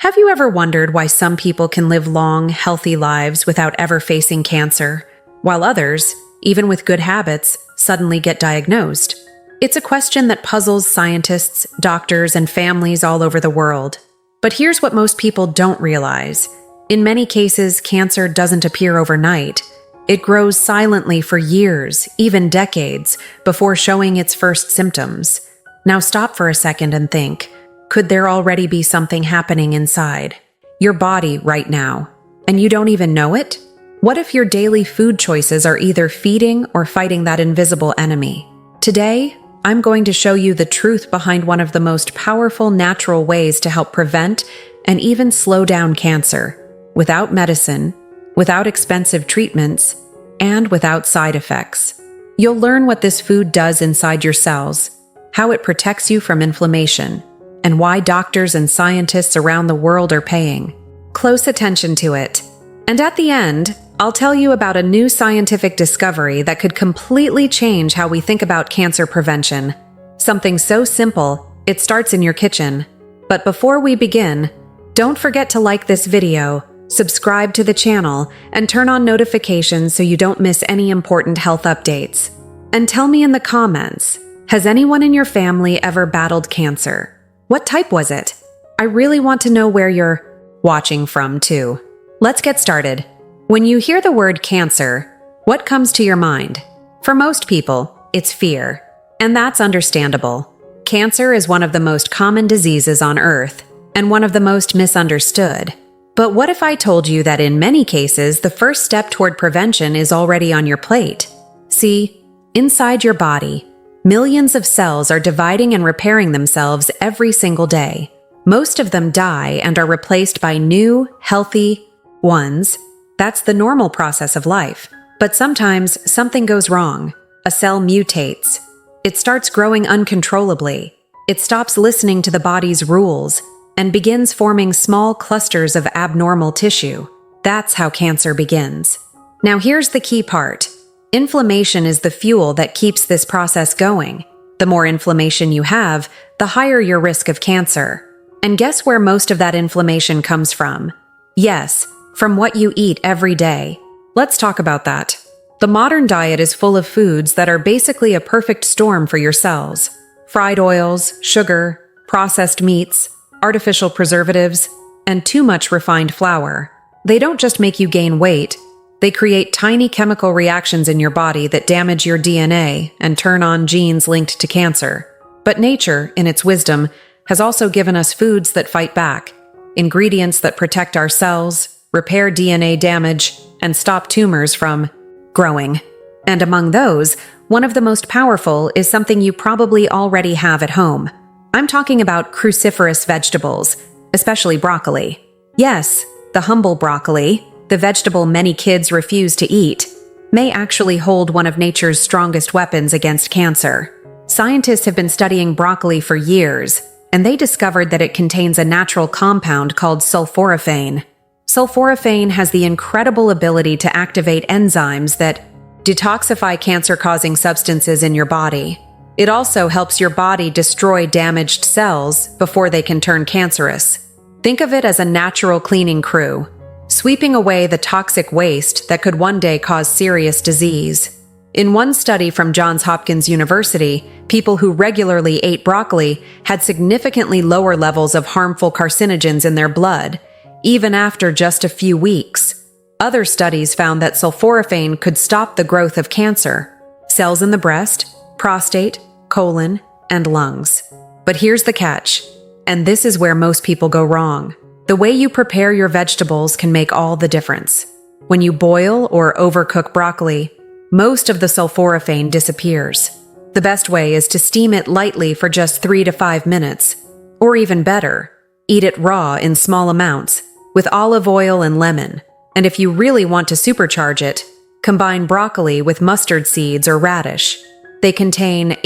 Have you ever wondered why some people can live long, healthy lives without ever facing cancer, while others, even with good habits, suddenly get diagnosed? It's a question that puzzles scientists, doctors, and families all over the world. But here's what most people don't realize. In many cases, cancer doesn't appear overnight. It grows silently for years, even decades, before showing its first symptoms. Now stop for a second and think, could there already be something happening inside your body right now, and you don't even know it? What if your daily food choices are either feeding or fighting that invisible enemy? Today, I'm going to show you the truth behind one of the most powerful natural ways to help prevent and even slow down cancer, without medicine, without expensive treatments, and without side effects. You'll learn what this food does inside your cells, how it protects you from inflammation, and why doctors and scientists around the world are paying close attention to it. And at the end, I'll tell you about a new scientific discovery that could completely change how we think about cancer prevention. Something so simple, it starts in your kitchen. But before we begin, don't forget to like this video, subscribe to the channel, and turn on notifications so you don't miss any important health updates. And tell me in the comments, has anyone in your family ever battled cancer? What type was it? I really want to know where you're watching from too. Let's get started. When you hear the word cancer, what comes to your mind? For most people, it's fear. And that's understandable. Cancer is one of the most common diseases on Earth, and one of the most misunderstood. But what if I told you that in many cases, the first step toward prevention is already on your plate? See, inside your body, millions of cells are dividing and repairing themselves every single day. Most of them die and are replaced by new, healthy ones. That's the normal process of life. But sometimes something goes wrong. A cell mutates. It starts growing uncontrollably. It stops listening to the body's rules and begins forming small clusters of abnormal tissue. That's how cancer begins. Now here's the key part. Inflammation is the fuel that keeps this process going. The more inflammation you have, the higher your risk of cancer. And guess where most of that inflammation comes from? Yes, from what you eat every day. Let's talk about that. The modern diet is full of foods that are basically a perfect storm for your cells. Fried oils, sugar, processed meats, artificial preservatives, and too much refined flour. They don't just make you gain weight, they create tiny chemical reactions in your body that damage your DNA and turn on genes linked to cancer. But nature, in its wisdom, has also given us foods that fight back, ingredients that protect our cells, repair DNA damage, and stop tumors from growing. And among those, one of the most powerful is something you probably already have at home. I'm talking about cruciferous vegetables, especially broccoli. Yes, the humble broccoli, the vegetable many kids refuse to eat, may actually hold one of nature's strongest weapons against cancer. Scientists have been studying broccoli for years, and they discovered that it contains a natural compound called sulforaphane. Sulforaphane has the incredible ability to activate enzymes that detoxify cancer-causing substances in your body. It also helps your body destroy damaged cells before they can turn cancerous. Think of it as a natural cleaning crew, sweeping away the toxic waste that could one day cause serious disease. In one study from Johns Hopkins University, people who regularly ate broccoli had significantly lower levels of harmful carcinogens in their blood, even after just a few weeks. Other studies found that sulforaphane could stop the growth of cancer, cells in the breast, prostate, colon, and lungs. But here's the catch, and this is where most people go wrong. The way you prepare your vegetables can make all the difference. When you boil or overcook broccoli, most of the sulforaphane disappears. The best way is to steam it lightly for just 3 to 5 minutes. Or even better, eat it raw in small amounts, with olive oil and lemon. And if you really want to supercharge it, combine broccoli with mustard seeds or radish. They contain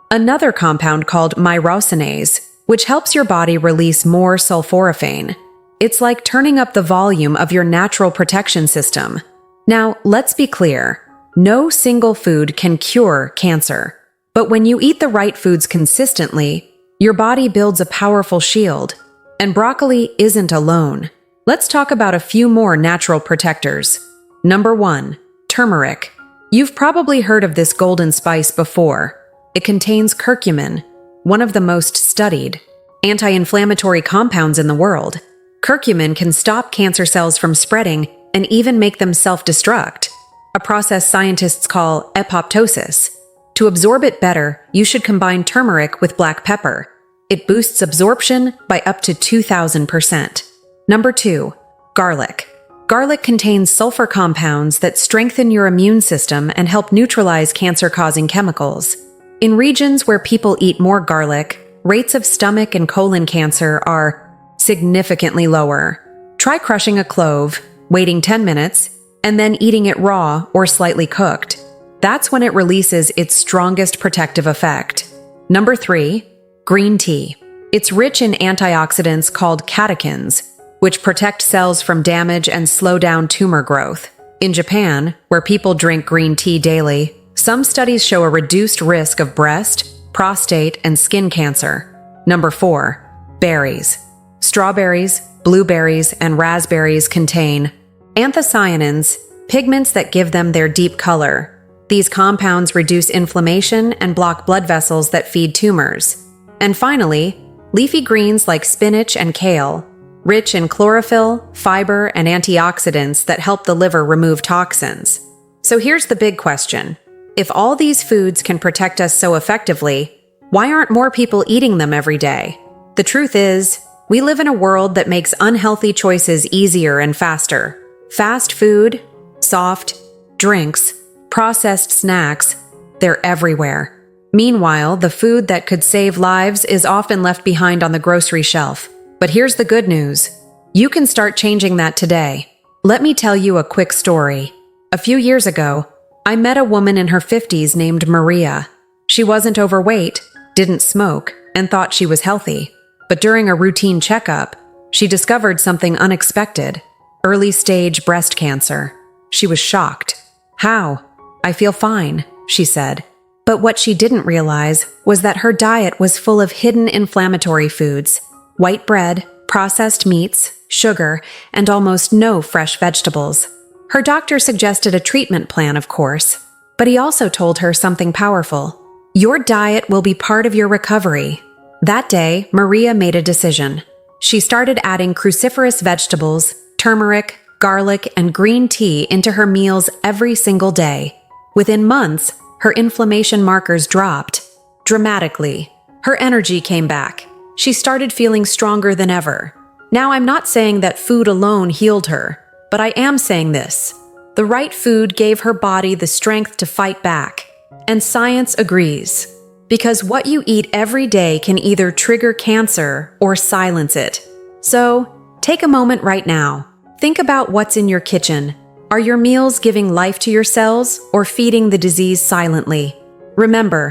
another compound called myrosinase, which helps your body release more sulforaphane. It's like turning up the volume of your natural protection system. Now, let's be clear. No single food can cure cancer. But when you eat the right foods consistently, your body builds a powerful shield. And broccoli isn't alone. Let's talk about a few more natural protectors. Number 1. Turmeric. You've probably heard of this golden spice before. It contains curcumin, one of the most studied anti-inflammatory compounds in the world. Curcumin can stop cancer cells from spreading and even make them self-destruct, a process scientists call apoptosis. To absorb it better, you should combine turmeric with black pepper. It boosts absorption by up to 2,000%. Number 2. Garlic. Garlic contains sulfur compounds that strengthen your immune system and help neutralize cancer-causing chemicals. In regions where people eat more garlic, rates of stomach and colon cancer are significantly lower. Try crushing a clove, waiting 10 minutes, and then eating it raw or slightly cooked. That's when it releases its strongest protective effect. Number 3. Green tea. It's rich in antioxidants called catechins, which protect cells from damage and slow down tumor growth. In Japan, where people drink green tea daily, some studies show a reduced risk of breast, prostate, and skin cancer. Number 4. Berries. Strawberries, blueberries, and raspberries contain anthocyanins, pigments that give them their deep color. These compounds reduce inflammation and block blood vessels that feed tumors. And finally, leafy greens like spinach and kale, rich in chlorophyll, fiber, and antioxidants that help the liver remove toxins. So here's the big question. If all these foods can protect us so effectively, why aren't more people eating them every day? The truth is, we live in a world that makes unhealthy choices easier and faster. Fast food, soft drinks, processed snacks, they're everywhere. Meanwhile, the food that could save lives is often left behind on the grocery shelf. But here's the good news. You can start changing that today. Let me tell you a quick story. A few years ago, I met a woman in her 50s named Maria. She wasn't overweight, didn't smoke, and thought she was healthy. But during a routine checkup, she discovered something unexpected: early-stage breast cancer. She was shocked. "How? I feel fine," she said. But what she didn't realize was that her diet was full of hidden inflammatory foods: white bread, processed meats, sugar, and almost no fresh vegetables. Her doctor suggested a treatment plan, of course, but he also told her something powerful. Your diet will be part of your recovery. That day, Maria made a decision. She started adding cruciferous vegetables, turmeric, garlic, and green tea into her meals every single day. Within months, her inflammation markers dropped dramatically. Her energy came back. She started feeling stronger than ever. Now, I'm not saying that food alone healed her, but I am saying this: the right food gave her body the strength to fight back. And science agrees. Because what you eat every day can either trigger cancer or silence it. So, take a moment right now. Think about what's in your kitchen. Are your meals giving life to your cells or feeding the disease silently? Remember,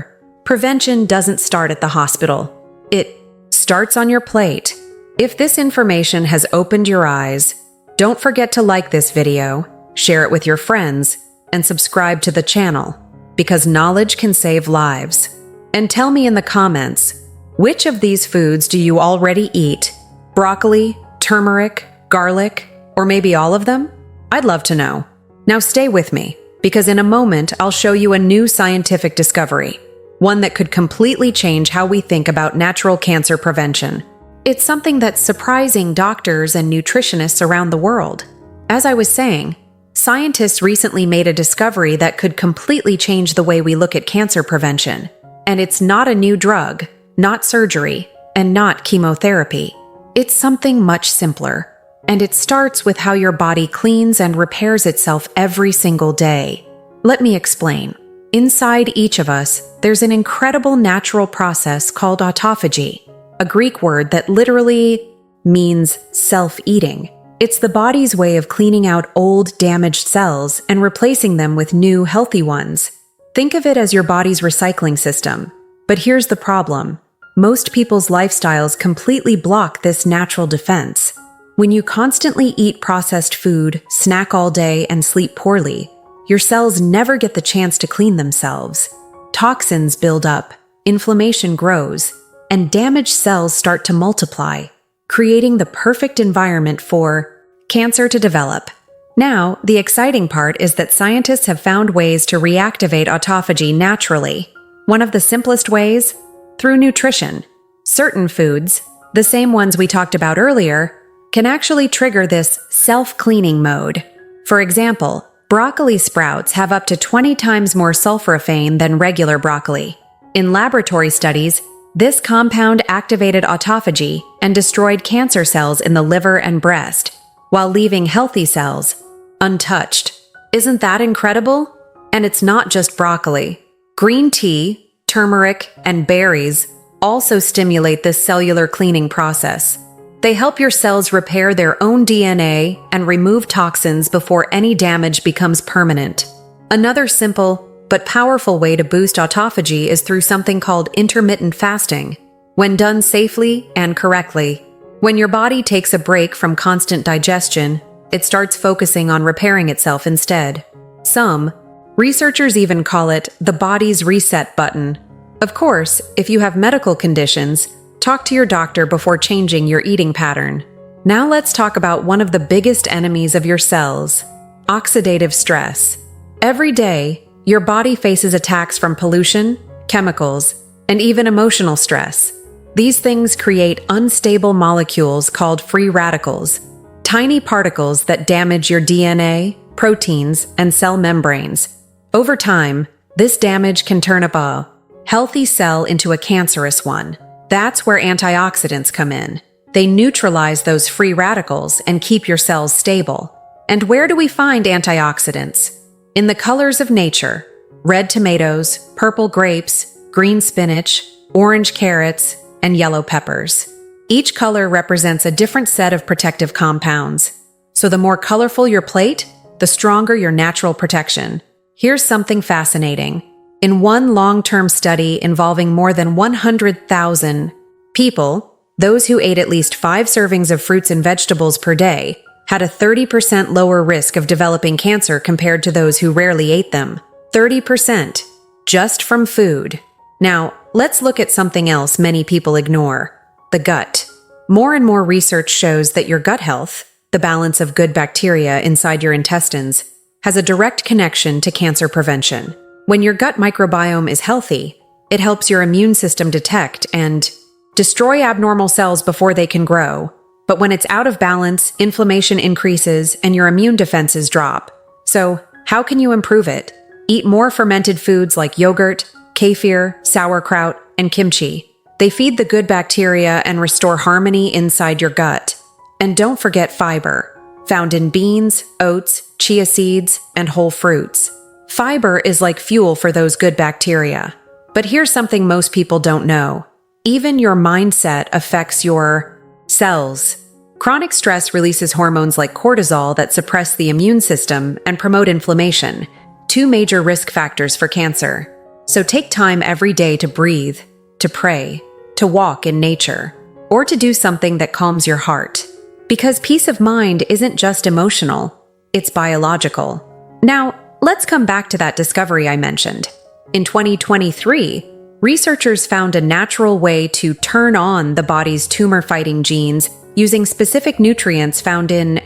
prevention doesn't start at the hospital. It starts on your plate. If this information has opened your eyes, don't forget to like this video, share it with your friends, and subscribe to the channel, because knowledge can save lives. And tell me in the comments, which of these foods do you already eat? Broccoli, turmeric, garlic, or maybe all of them? I'd love to know. Now stay with me, because in a moment I'll show you a new scientific discovery, one that could completely change how we think about natural cancer prevention. It's something that's surprising doctors and nutritionists around the world. As I was saying, scientists recently made a discovery that could completely change the way we look at cancer prevention. And it's not a new drug, not surgery, and not chemotherapy. It's something much simpler. And it starts with how your body cleans and repairs itself every single day. Let me explain. Inside each of us, there's an incredible natural process called autophagy, a Greek word that literally means self-eating. It's the body's way of cleaning out old, damaged cells and replacing them with new, healthy ones. Think of it as your body's recycling system. But here's the problem. Most people's lifestyles completely block this natural defense. When you constantly eat processed food, snack all day, and sleep poorly, your cells never get the chance to clean themselves. Toxins build up, inflammation grows, and damaged cells start to multiply. creating the perfect environment for cancer to develop. Now, the exciting part is that scientists have found ways to reactivate autophagy naturally. One of the simplest ways? Through nutrition. Certain foods, the same ones we talked about earlier, can actually trigger this self-cleaning mode. For example, broccoli sprouts have up to 20 times more sulforaphane than regular broccoli. In laboratory studies, this compound activated autophagy and destroyed cancer cells in the liver and breast, while leaving healthy cells untouched. Isn't that incredible? And it's not just broccoli. Green tea, turmeric, and berries also stimulate this cellular cleaning process. They help your cells repair their own DNA and remove toxins before any damage becomes permanent. Another simple but powerful way to boost autophagy is through something called intermittent fasting. When done safely and correctly, when your body takes a break from constant digestion, it starts focusing on repairing itself instead. Some researchers even call it the body's reset button. Of course, if you have medical conditions, talk to your doctor before changing your eating pattern. Now let's talk about one of the biggest enemies of your cells, oxidative stress. Every day, your body faces attacks from pollution, chemicals, and even emotional stress. These things create unstable molecules called free radicals, tiny particles that damage your DNA, proteins, and cell membranes. Over time, this damage can turn up a healthy cell into a cancerous one. That's where antioxidants come in. They neutralize those free radicals and keep your cells stable. And where do we find antioxidants? In the colors of nature: red tomatoes, purple grapes, green spinach, orange carrots, and yellow peppers. Each color represents a different set of protective compounds. So the more colorful your plate, the stronger your natural protection. Here's something fascinating. In one long-term study involving more than 100,000 people, those who ate at least 5 servings of fruits and vegetables per day had a 30% lower risk of developing cancer compared to those who rarely ate them. 30%, just from food. Now, let's look at something else many people ignore: the gut. More and more research shows that your gut health, the balance of good bacteria inside your intestines, has a direct connection to cancer prevention. When your gut microbiome is healthy, it helps your immune system detect and destroy abnormal cells before they can grow. But when it's out of balance, inflammation increases and your immune defenses drop. So, how can you improve it? Eat more fermented foods like yogurt, kefir, sauerkraut, and kimchi. They feed the good bacteria and restore harmony inside your gut. And don't forget fiber, found in beans, oats, chia seeds, and whole fruits. Fiber is like fuel for those good bacteria. But here's something most people don't know. Even your mindset affects your cells. Chronic stress releases hormones like cortisol that suppress the immune system and promote inflammation, 2 major risk factors for cancer. So take time every day to breathe, to pray, to walk in nature, or to do something that calms your heart. Because peace of mind isn't just emotional, it's biological. Now, let's come back to that discovery I mentioned. In 2023, researchers found a natural way to turn on the body's tumor-fighting genes using specific nutrients found in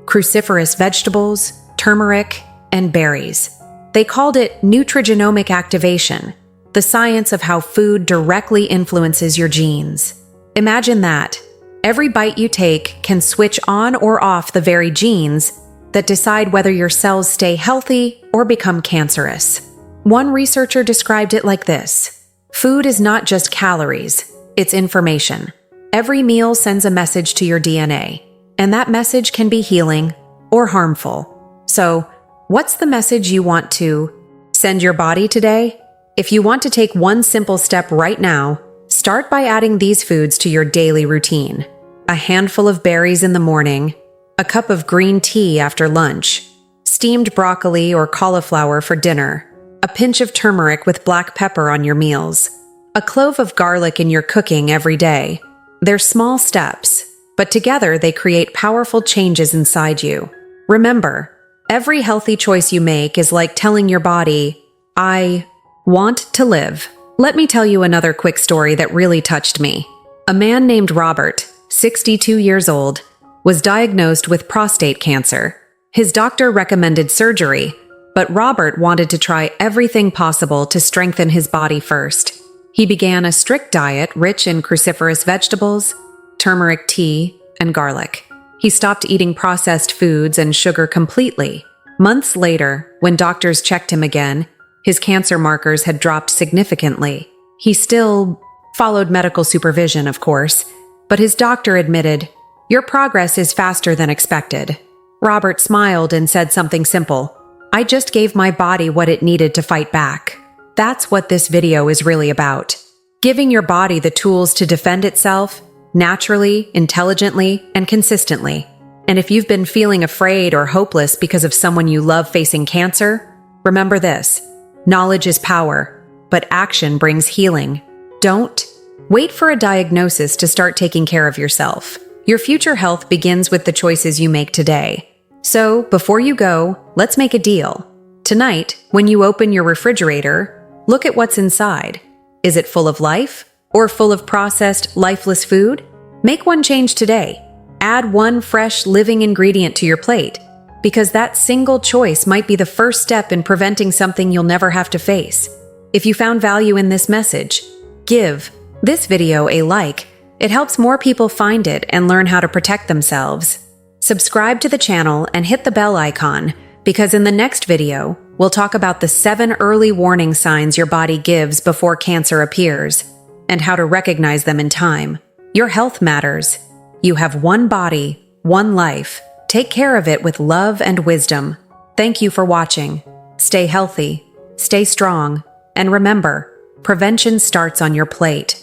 cruciferous vegetables, turmeric, and berries. They called it nutrigenomic activation, the science of how food directly influences your genes. Imagine that. Every bite you take can switch on or off the very genes that decide whether your cells stay healthy or become cancerous. One researcher described it like this: food is not just calories, it's information. Every meal sends a message to your DNA, and that message can be healing or harmful. So, what's the message you want to send your body today? If you want to take one simple step right now, start by adding these foods to your daily routine. A handful of berries in the morning, a cup of green tea after lunch, steamed broccoli or cauliflower for dinner, a pinch of turmeric with black pepper on your meals, a clove of garlic in your cooking every day. They're small steps, but together they create powerful changes inside you. Remember, every healthy choice you make is like telling your body, I want to live. Let me tell you another quick story that really touched me. A man named Robert 62 years old, was diagnosed with prostate cancer. His doctor recommended surgery, but Robert wanted to try everything possible to strengthen his body first. He began a strict diet rich in cruciferous vegetables, turmeric tea, and garlic. He stopped eating processed foods and sugar completely. Months later, when doctors checked him again, his cancer markers had dropped significantly. He still followed medical supervision, of course, but his doctor admitted, "Your progress is faster than expected." Robert smiled and said something simple, "I just gave my body what it needed to fight back." That's what this video is really about. Giving your body the tools to defend itself, naturally, intelligently, and consistently. And if you've been feeling afraid or hopeless because of someone you love facing cancer, remember this: knowledge is power, but action brings healing. Don't wait for a diagnosis to start taking care of yourself. Your future health begins with the choices you make today. So, before you go, let's make a deal. Tonight, when you open your refrigerator, look at what's inside. Is it full of life or full of processed, lifeless food? Make one change today. Add one fresh, living ingredient to your plate, because that single choice might be the first step in preventing something you'll never have to face. If you found value in this message, give this video a like. It helps more people find it and learn how to protect themselves. Subscribe to the channel and hit the bell icon, because in the next video, we'll talk about the 7 early warning signs your body gives before cancer appears, and how to recognize them in time. Your health matters. You have one body, one life. Take care of it with love and wisdom. Thank you for watching. Stay healthy, stay strong, and remember, prevention starts on your plate.